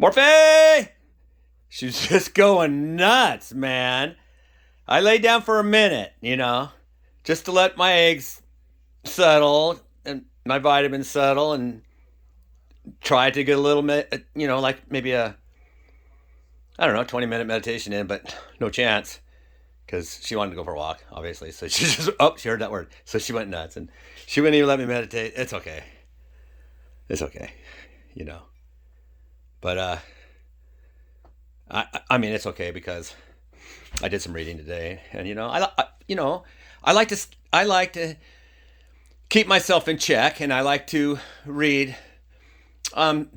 Morphy! She's just going nuts, man. I laid down for a minute, just to let my eggs settle and my vitamins settle and tried to get a little bit, like maybe I don't know, 20-minute meditation in, but no chance because she wanted to go for a walk, obviously. So she just, she heard that word. So she went nuts and she wouldn't even let me meditate. It's okay. It's okay, But, I mean, it's okay because I did some reading today, and I like to keep myself in check, and I like to read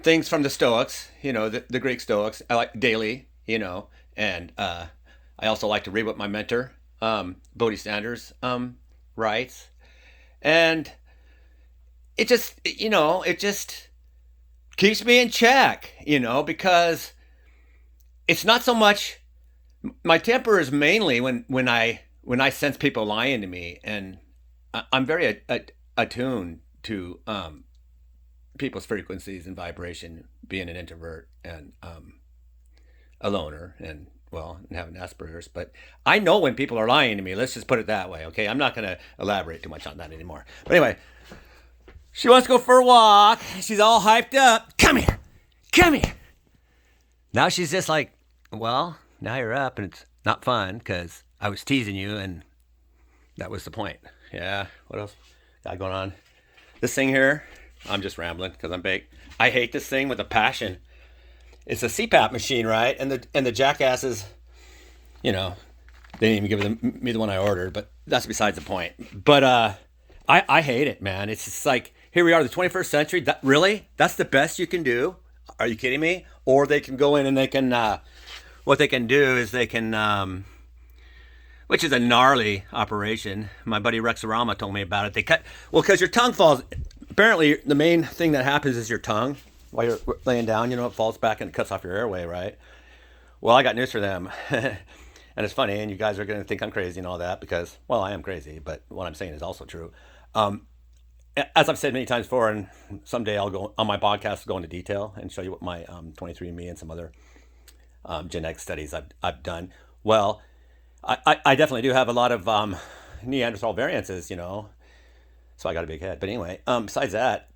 things from the Stoics, the Greek Stoics. I like daily, and I also like to read what my mentor, Bodhi Sanders, writes, and it just keeps me in check, because it's not so much my temper is mainly when I sense people lying to me, and I'm very attuned to people's frequencies and vibration, being an introvert and a loner and having Asperger's. But I know when people are lying to me. Let's just put it that way, okay? I'm not going to elaborate too much on that anymore. But anyway, she wants to go for a walk. She's all hyped up. Come here. Come here. Now she's just like, well, now you're up and it's not fun because I was teasing you and that was the point. Yeah, what else got going on? This thing here, I'm just rambling because I'm baked. I hate this thing with a passion. It's a CPAP machine, right? And the jackasses, they didn't even give me the one I ordered, but that's besides the point. But I hate it, man. It's just like, here we are, the 21st century. Really? That's the best you can do? Are you kidding me? Or they can go in and they can, what they can do is they can, which is a gnarly operation. My buddy Rexarama told me about it. They cut, because your tongue falls. Apparently, the main thing that happens is your tongue, while you're laying down, it falls back and it cuts off your airway, right? Well, I got news for them. And it's funny, and you guys are going to think I'm crazy and all that because, well, I am crazy, but what I'm saying is also true. As I've said many times before, and someday I'll go on my podcast, go into detail and show you what my 23andMe and some other genetic studies I've done. Well, I definitely do have a lot of Neanderthal variances, so I got a big head. But anyway, besides that,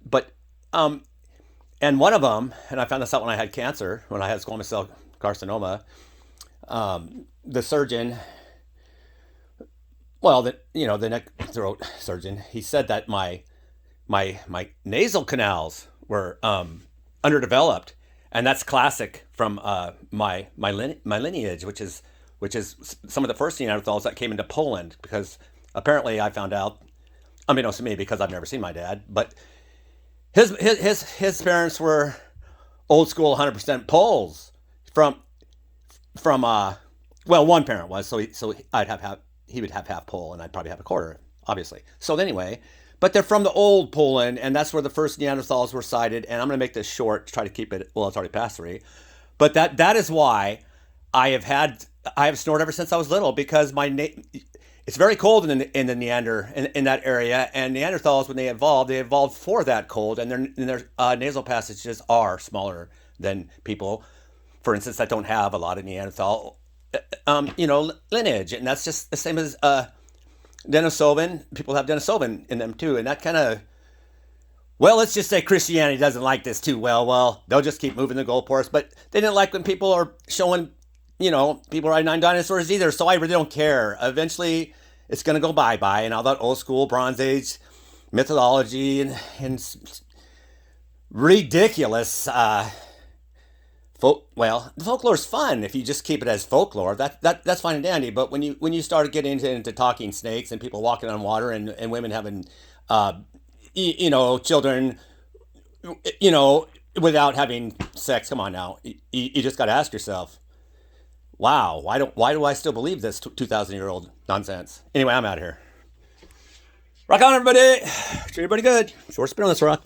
and one of them, and I found this out when I had cancer, when I had squamous cell carcinoma, the surgeon, the neck throat surgeon, he said that my nasal canals were underdeveloped, and that's classic from my lineage, which is some of the first Neanderthals that came into Poland, because apparently I found out, unbeknownst to me, because I've never seen my dad, but his parents were old school 100% Poles from one parent was, so he would have half Pole and I'd probably have a quarter, obviously. So anyway, but they're from the old Poland, and that's where the first Neanderthals were sighted. And I'm going to make this short to try to keep it, well, it's already past 3, but that is why I have snored ever since I was little, because it's very cold in the Neander in that area, and Neanderthals, when they evolved for that cold, and their nasal passages are smaller than people, for instance, that don't have a lot of Neanderthal, lineage, and that's just the same as Denisovan. People have Denisovan in them too, and that kind of, well, let's just say Christianity doesn't like this too well. Well, they'll just keep moving the goalposts, but they didn't like when people are showing, people ride 9 dinosaurs either, so I really don't care. Eventually, it's going to go bye-bye, and all that old school Bronze Age mythology and ridiculous, the folklore's fun if you just keep it as folklore. That's fine and dandy, but when you start getting into talking snakes and people walking on water and women having, children, without having sex, come on now. You just got to ask yourself, wow, why do I still believe this 2,000-year-old nonsense? Anyway, I'm out of here. Rock on, everybody. Treat everybody good. Short spin on this rock.